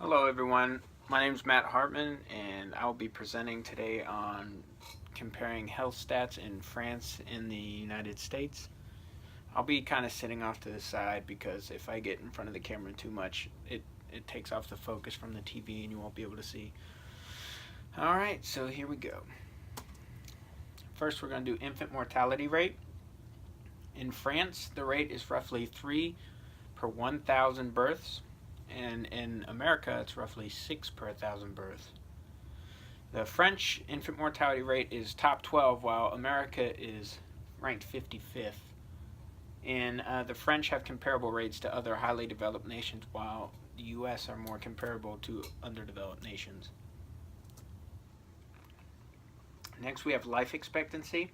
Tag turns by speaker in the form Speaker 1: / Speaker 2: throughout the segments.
Speaker 1: Hello everyone, my name is Matt Hartman and I'll be presenting today on comparing health stats in France and the United States. I'll be kind of sitting off to the side because if I get in front of the camera too much, it takes off the focus from the TV and you won't be able to see. Alright, so here we go. First we're going to do infant mortality rate. In France, the rate is roughly 3 per 1,000 births. And in America, it's roughly 6 per 1,000 births. The French infant mortality rate is top 12, while America is ranked 55th. And the French have comparable rates to other highly developed nations, while the U.S. are more comparable to underdeveloped nations. Next, we have life expectancy.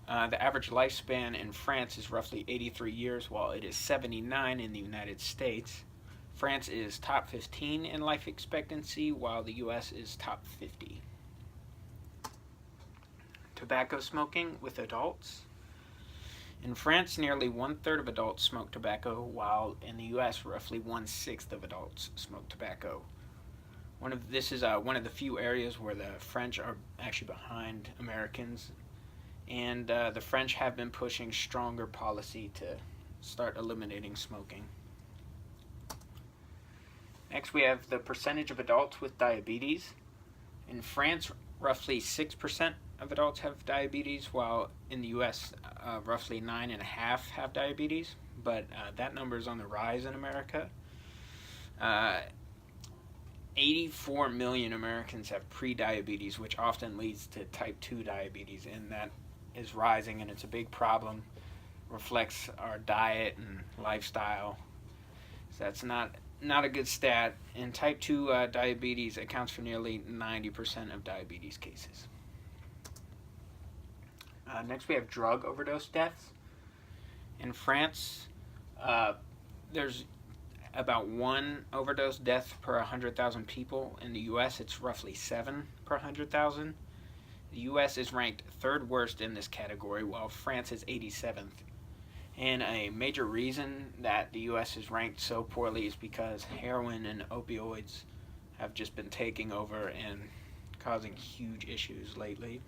Speaker 1: The average lifespan in France is roughly 83 years, while it is 79 in the United States. France is top 15 in life expectancy, while the US is top 50. Tobacco smoking with adults. In France, nearly 1/3 of adults smoke tobacco, while in the US, roughly 1/6 of adults smoke tobacco. This is one of the few areas where the French are actually behind Americans. And the French have been pushing stronger policy to start eliminating smoking. Next, we have the percentage of adults with diabetes. In France, roughly 6% of adults have diabetes, while in the US, roughly 9.5% have diabetes. But that number is on the rise in America. 84 million Americans have pre-diabetes, which often leads to type 2 diabetes, and that is rising, and it's a big problem. Reflects our diet and lifestyle. So that's not a good stat. And type 2 diabetes accounts for nearly 90% of diabetes cases. Next, we have drug overdose deaths. In France, there's about 1 overdose death per 100,000 people. In the US, it's roughly 7 per 100,000. The US is ranked 3rd worst in this category, while France is 87th. And a major reason that the US is ranked so poorly is because heroin and opioids have just been taking over and causing huge issues lately.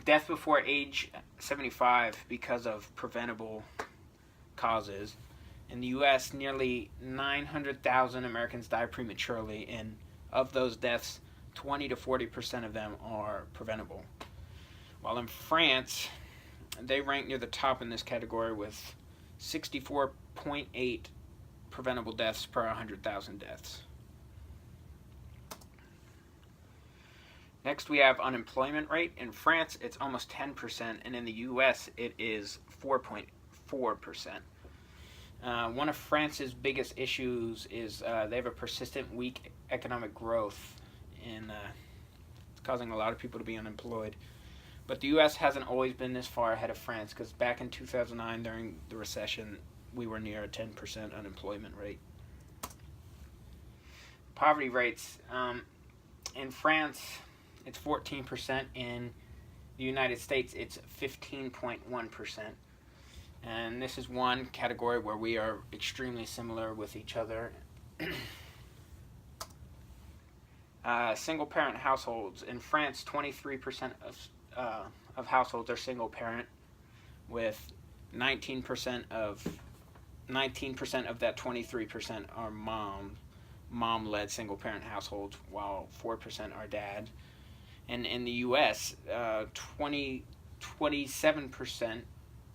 Speaker 1: Death before age 75 because of preventable causes. In the US, nearly 900,000 Americans die prematurely, and of those deaths, 20 to 40% of them are preventable. While in France, they rank near the top in this category with 64.8 preventable deaths per 100,000 deaths. Next, we have unemployment rate. In France, it's almost 10%, and in the US, it is 4.4%. One of France's biggest issues is they have a persistent weak economic growth, and it's causing a lot of people to be unemployed. But the U.S. hasn't always been this far ahead of France, because back in 2009, during the recession, we were near a 10% unemployment rate. Poverty rates. In France, it's 14%. In the United States, it's 15.1%. And this is one category where we are extremely similar with each other. Single-parent households. In France, 23% of households are single-parent, with 19% of that 23% are mom-led single-parent households, while 4% are dad. And in the U.S., 27%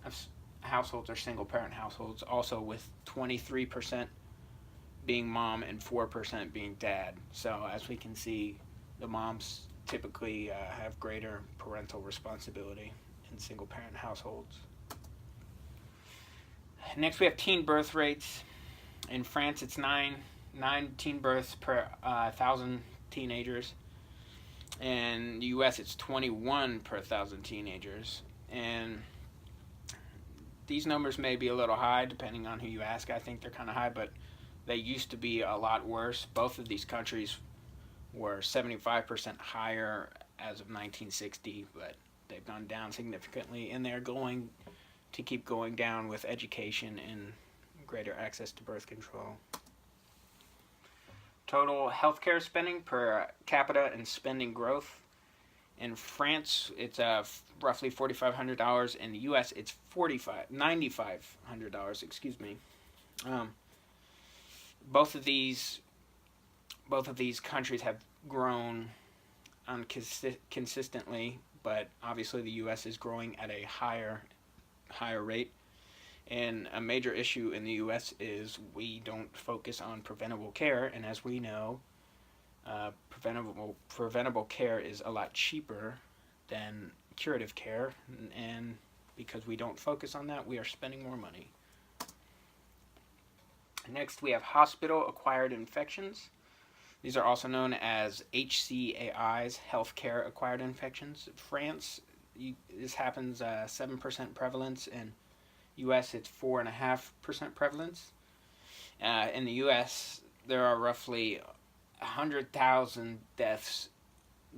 Speaker 1: of households are single-parent households, also with 23% being mom and 4% being dad. So as we can see, the moms typically have greater parental responsibility in single-parent households. Next, we have teen birth rates. In France, it's 9 teen births per 1,000 teenagers. In the U.S., it's 21 per 1,000 teenagers. And these numbers may be a little high, depending on who you ask. I think they're kind of high, but they used to be a lot worse. Both of these countries were 75% higher as of 1960, but they've gone down significantly, and they're going to keep going down with education and greater access to birth control. Total healthcare spending per capita and spending growth. In France, it's roughly $4,500. In the U.S., it's $9,500. Excuse me. Both of these countries have grown consistently, but obviously the U.S. is growing at a higher rate. And a major issue in the U.S. is we don't focus on preventable care, and as we know, preventable care is a lot cheaper than curative care, and because we don't focus on that, we are spending more money. Next, we have hospital-acquired infections. These are also known as HCAIs, healthcare acquired infections. France, this happens 7% prevalence. In U.S., it's 4.5% prevalence. In the U.S., there are roughly 100,000 deaths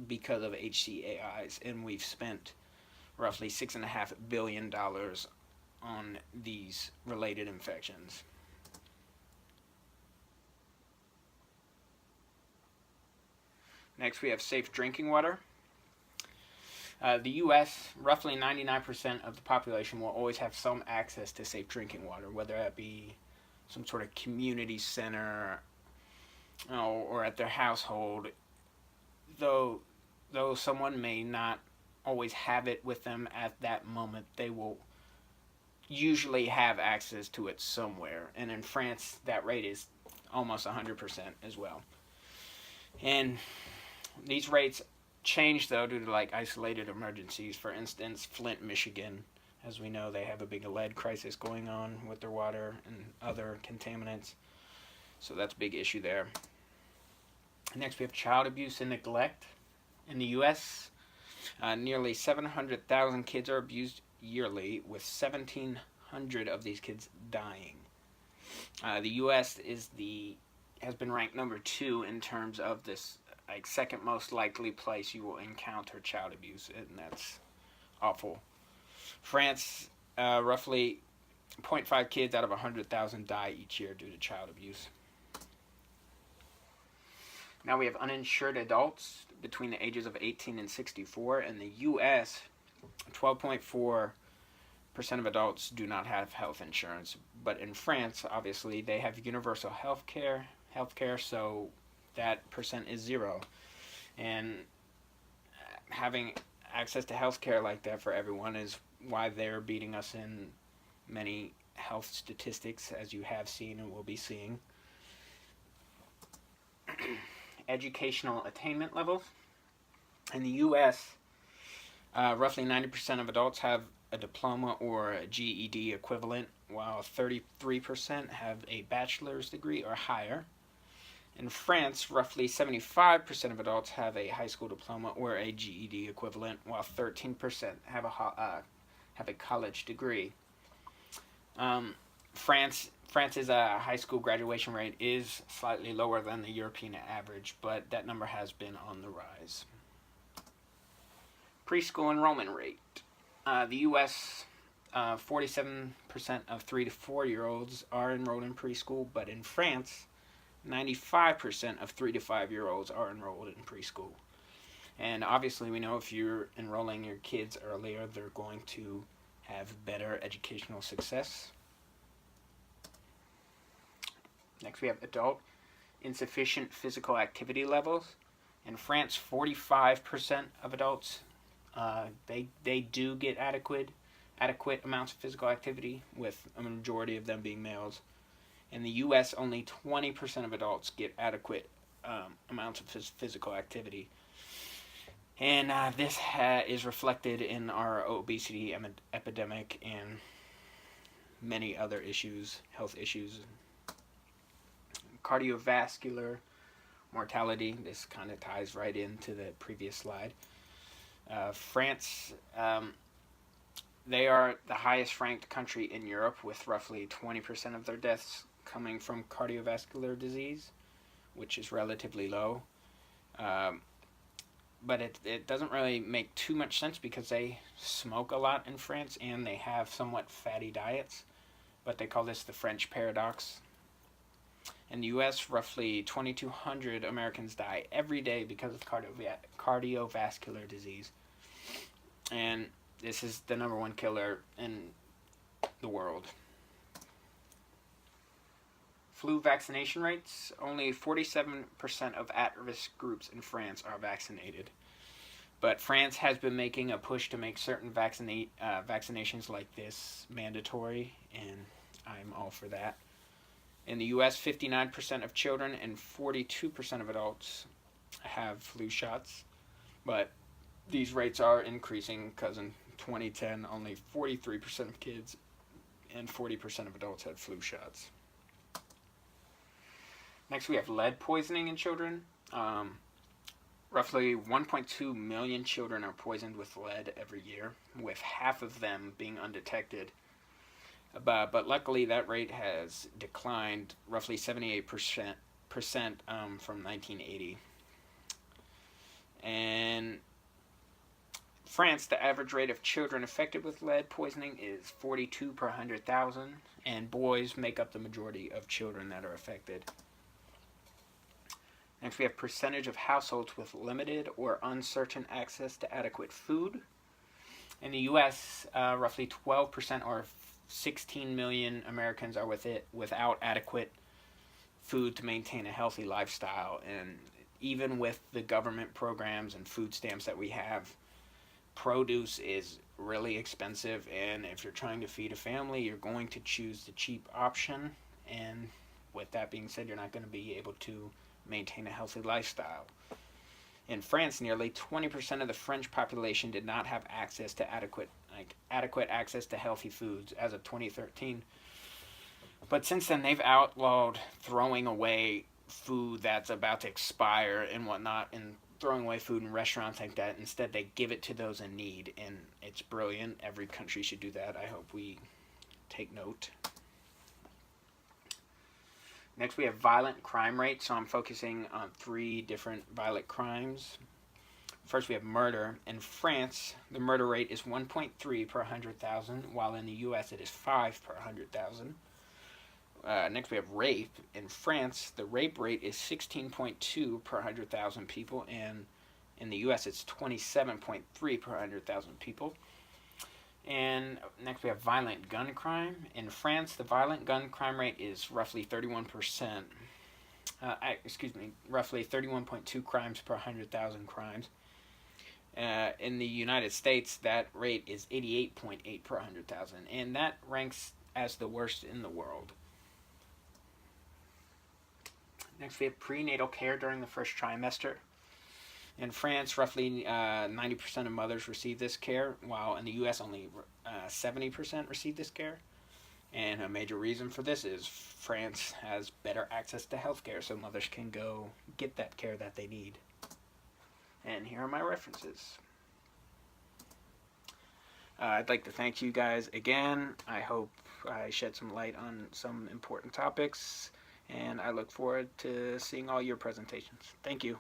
Speaker 1: because of HCAIs, and we've spent roughly $6.5 billion on these related infections. Next, we have safe drinking water. The U.S., roughly 99% of the population will always have some access to safe drinking water, whether that be some sort of community center or at their household. Though someone may not always have it with them at that moment, they will usually have access to it somewhere. And in France, that rate is almost 100% as well. And these rates change, though, due to isolated emergencies. For instance, Flint, Michigan, as we know, they have a big lead crisis going on with their water and other contaminants. So that's a big issue there. Next, we have child abuse and neglect. In the U.S., nearly 700,000 kids are abused yearly, with 1,700 of these kids dying. The U.S. has been ranked number 2 in terms of this second most likely place you will encounter child abuse, and that's awful. France, roughly 0.5 kids out of 100,000 die each year due to child abuse. Now we have uninsured adults between the ages of 18 and 64. In the U.S., 12.4% of adults do not have health insurance, but in France, obviously, they have universal health care, so that percent is 0. And having access to health care like that for everyone is why they're beating us in many health statistics, as you have seen and will be seeing. Educational attainment levels. In the U.S., roughly 90% of adults have a diploma or a GED equivalent, while 33% have a bachelor's degree or higher. In France, roughly 75% of adults have a high school diploma or a GED equivalent, while 13% have a college degree. France's high school graduation rate is slightly lower than the European average, but that number has been on the rise. Preschool enrollment rate. The U.S., 47% of 3 to 4-year-olds are enrolled in preschool, but in France, 95% of 3 to 5-year-olds are enrolled in preschool. And obviously we know if you're enrolling your kids earlier, they're going to have better educational success. Next we have adult insufficient physical activity levels. In France, 45% of adults, they do get adequate amounts of physical activity, with a majority of them being males. In the U.S., only 20% of adults get adequate amounts of physical activity. And this is reflected in our obesity epidemic and many other issues, health issues. Cardiovascular mortality, this kind of ties right into the previous slide. France, they are the highest ranked country in Europe, with roughly 20% of their deaths coming from cardiovascular disease, which is relatively low. But it doesn't really make too much sense because they smoke a lot in France and they have somewhat fatty diets. but they call this the French paradox. In the U.S., roughly 2,200 Americans die every day because of cardiovascular disease. And this is the number one killer in the world. Flu vaccination rates, only 47% of at-risk groups in France are vaccinated. But France has been making a push to make certain vaccinations like this mandatory, and I'm all for that. In the U.S., 59% of children and 42% of adults have flu shots, but these rates are increasing because in 2010, only 43% of kids and 40% of adults had flu shots. Next, we have lead poisoning in children. Roughly 1.2 million children are poisoned with lead every year, with half of them being undetected. But luckily, that rate has declined roughly 78% from 1980. And France, the average rate of children affected with lead poisoning is 42 per 100,000, and boys make up the majority of children that are affected. Next, we have percentage of households with limited or uncertain access to adequate food. In the U.S., roughly 12% or 16 million Americans are without adequate food to maintain a healthy lifestyle. And even with the government programs and food stamps that we have, produce is really expensive. And if you're trying to feed a family, you're going to choose the cheap option. And with that being said, you're not going to be able to maintain a healthy lifestyle. In France, nearly 20% of the French population did not have access to adequate access to healthy foods as of 2013. But since then, they've outlawed throwing away food that's about to expire and whatnot, and throwing away food in restaurants like that. Instead, they give it to those in need, and it's brilliant. Every country should do that. I hope we take note. Next, we have violent crime rate. So I'm focusing on 3 different violent crimes. First, we have murder. In France, the murder rate is 1.3 per 100,000, while in the U.S. it is 5 per 100,000. Next, we have rape. In France, the rape rate is 16.2 per 100,000 people, and in the U.S. it's 27.3 per 100,000 people. And next we have violent gun crime. In France, the violent gun crime rate is roughly 31%. Roughly 31.2 crimes per 100,000 crimes. In the United States, that rate is 88.8 per 100,000, and that ranks as the worst in the world. Next, we have prenatal care during the first trimester. In France, roughly 90% of mothers receive this care, while in the U.S. only 70% receive this care. And a major reason for this is France has better access to health care, so mothers can go get that care that they need. And here are my references. I'd like to thank you guys again. I hope I shed some light on some important topics, and I look forward to seeing all your presentations. Thank you.